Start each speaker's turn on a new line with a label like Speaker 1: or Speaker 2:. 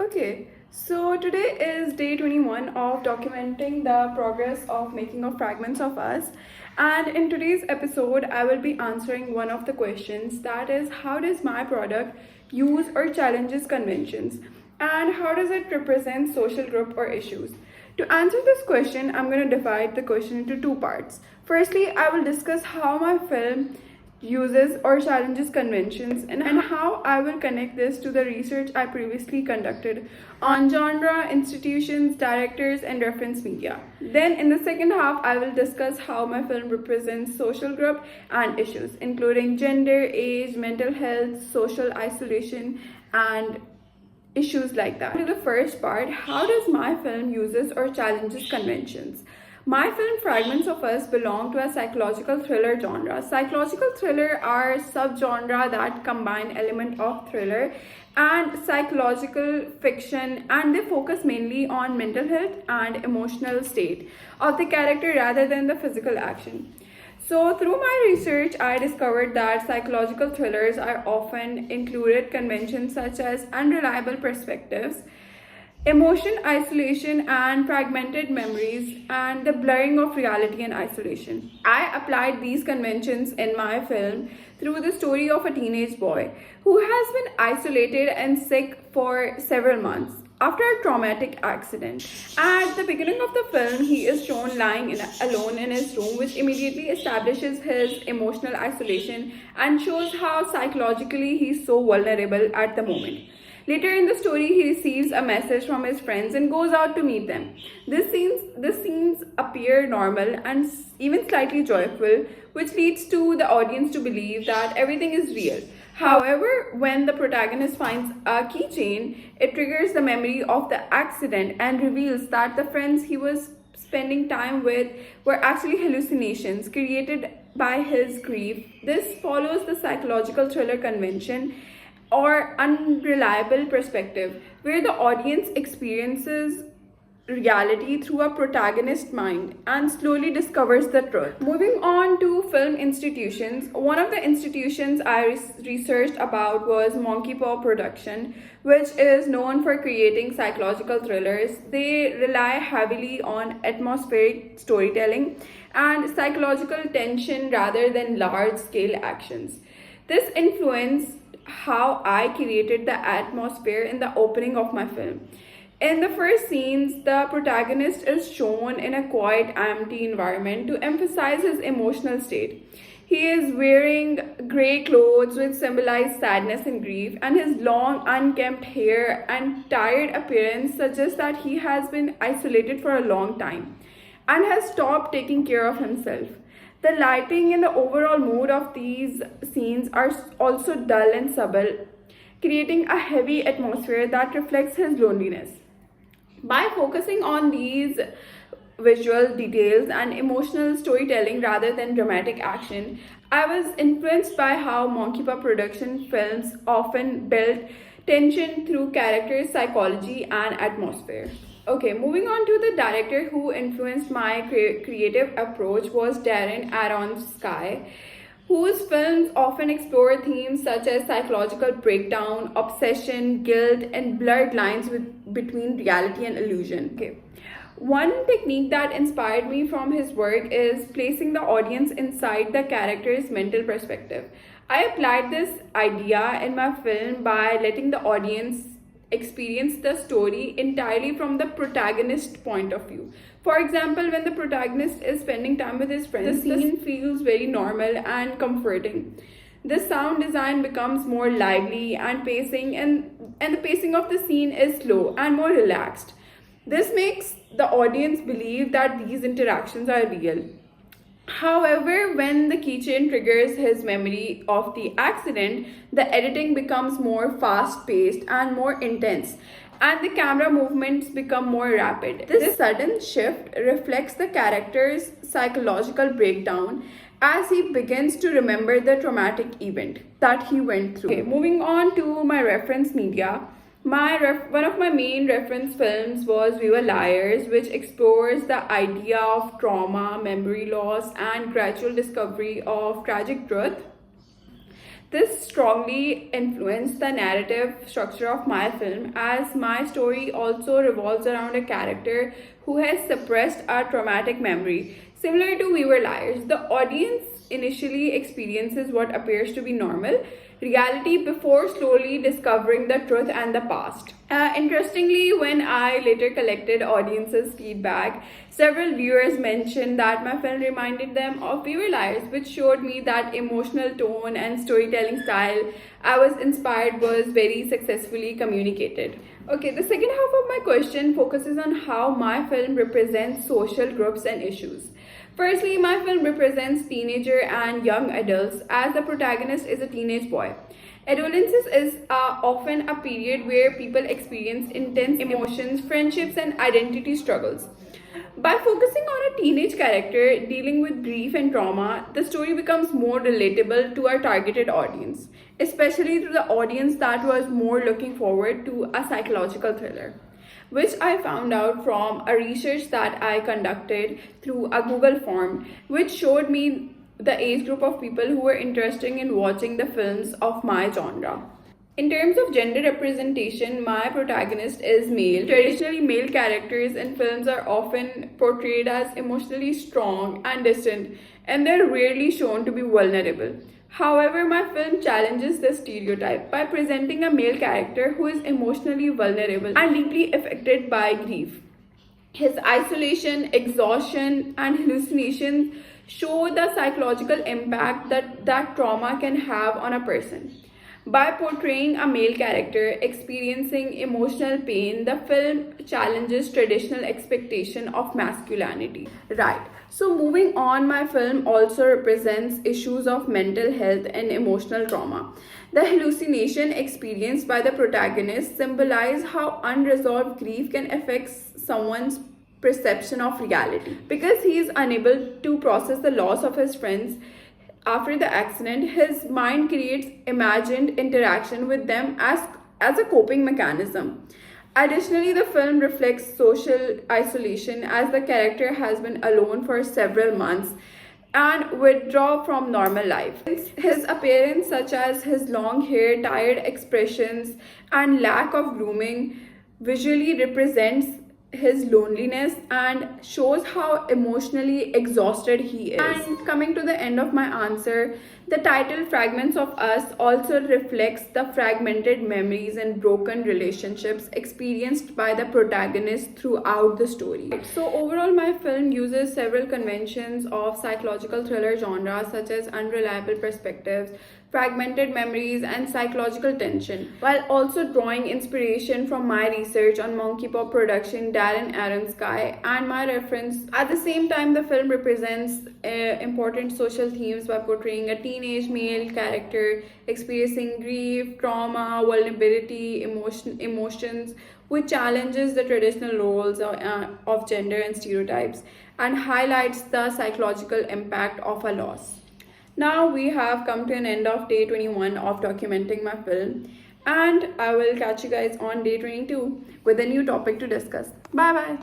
Speaker 1: Okay, so today is day 21 of documenting the progress of making of fragments of us. And in today's episode, I will be answering one of the questions, that is, how does my product use or challenges conventions? And how does it represent social group or issues? To answer this question, I'm going to divide the question into two parts. Firstly, I will discuss how my film uses or challenges conventions and how I will connect this to the research I previously conducted on genre, institutions, directors, and reference media. Then, in the second half, I will discuss how my film represents social group and issues, including gender, age, mental health, social isolation, and issues like that. To the first part, how does my film uses or challenges conventions? My film Fragments of Us belong to a psychological thriller genre. Psychological thriller are subgenre that combine element of thriller and psychological fiction, and they focus mainly on mental health and emotional state of the character rather than the physical action. So, through my research, I discovered that psychological thrillers are often included conventions such as unreliable perspectives, emotion isolation and fragmented memories, and the blurring of reality and isolation. I applied these conventions in my film through the story of a teenage boy who has been isolated and sick for several months after a traumatic accident. At the beginning of the film, he is shown lying alone in his room, which immediately establishes his emotional isolation and shows how psychologically he's so vulnerable at the moment. Later in the story, he receives a message from his friends and goes out to meet them. These scenes appear normal and even slightly joyful, which leads to the audience to believe that everything is real. However, when the protagonist finds a keychain, it triggers the memory of the accident and reveals that the friends he was spending time with were actually hallucinations created by his grief. This follows the psychological thriller convention or unreliable perspective, where the audience experiences reality through a protagonist's mind and slowly discovers the truth. Moving on to film institutions, one of the institutions I researched about was Monkey Paw Production, which is known for creating psychological thrillers. They rely heavily on atmospheric storytelling and psychological tension rather than large scale actions. This influenced how I created the atmosphere in the opening of my film. In the first scenes, the protagonist is shown in a quiet, empty environment to emphasize his emotional state. He is wearing grey clothes which symbolize sadness and grief, and his long, unkempt hair and tired appearance suggests that he has been isolated for a long time and has stopped taking care of himself. The lighting and the overall mood of these scenes are also dull and subtle, creating a heavy atmosphere that reflects his loneliness. By focusing on these visual details and emotional storytelling rather than dramatic action, I was influenced by how Monkey Paw Production films often build tension through characters, psychology, and atmosphere. Okay, moving on to the director who influenced my creative approach was Darren Aronofsky, whose films often explore themes such as psychological breakdown, obsession, guilt, and blurred lines between reality and illusion. Okay. One technique that inspired me from his work is placing the audience inside the character's mental perspective. I applied this idea in my film by letting the audience experience the story entirely from the protagonist's point of view. For example, when the protagonist is spending time with his friends, the scene feels very normal and comforting. The sound design becomes more lively and the pacing of the scene is slow and more relaxed. This makes the audience believe that these interactions are real. However, when the keychain triggers his memory of the accident, the editing becomes more fast paced and more intense, and the camera movements become more rapid. This sudden shift reflects the character's psychological breakdown as he begins to remember the traumatic event that he went through. Okay, moving on to my reference media. One of my main reference films was We Were Liars, which explores the idea of trauma, memory loss, and gradual discovery of tragic truth. This strongly influenced the narrative structure of my film, as my story also revolves around a character who has suppressed a traumatic memory. Similar to We Were Liars, the audience initially experiences what appears to be normal reality before slowly discovering the truth and the past. Interestingly, when I later collected audiences' feedback, several viewers mentioned that my film reminded them of We Were Liars, which showed me that emotional tone and storytelling style I was inspired was very successfully communicated. Okay, the second half of my question focuses on how my film represents social groups and issues. Firstly, my film represents teenager and young adults, as the protagonist is a teenage boy. Adolescence is often a period where people experience intense emotions, friendships, and identity struggles. By focusing on a teenage character dealing with grief and trauma, the story becomes more relatable to our targeted audience, especially to the audience that was more looking forward to a psychological thriller, which I found out from a research that I conducted through a Google form, which showed me the age group of people who were interested in watching the films of my genre. In terms of gender representation, my protagonist is male. Traditionally, male characters in films are often portrayed as emotionally strong and distant, and they're rarely shown to be vulnerable. However, my film challenges this stereotype by presenting a male character who is emotionally vulnerable and deeply affected by grief. His isolation, exhaustion, and hallucinations show the psychological impact that trauma can have on a person. By portraying a male character experiencing emotional pain, the film challenges traditional expectation of masculinity. Right. So moving on, my film also represents issues of mental health and emotional trauma. The hallucination experienced by the protagonist symbolize how unresolved grief can affect someone's perception of reality. Because he is unable to process the loss of his friends after the accident, his mind creates imagined interaction with them as a coping mechanism. Additionally, the film reflects social isolation, as the character has been alone for several months and withdraw from normal life. His appearance, such as his long hair, tired expressions, and lack of grooming, visually represents his loneliness and shows how emotionally exhausted he is. And coming to the end of my answer, the title Fragments of Us also reflects the fragmented memories and broken relationships experienced by the protagonist throughout the story. So overall, my film uses several conventions of psychological thriller genre, such as unreliable perspectives, fragmented memories, and psychological tension, while also drawing inspiration from my research on Monkey Paw production Darren Aronofsky and my reference. At the same time, the film represents important social themes by portraying a teenage male character experiencing grief, trauma, vulnerability, emotions, which challenges the traditional roles of gender and stereotypes and highlights the psychological impact of a loss. Now we have come to an end of day 21 of documenting my film, and I will catch you guys on day 22 with a new topic to discuss. Bye bye.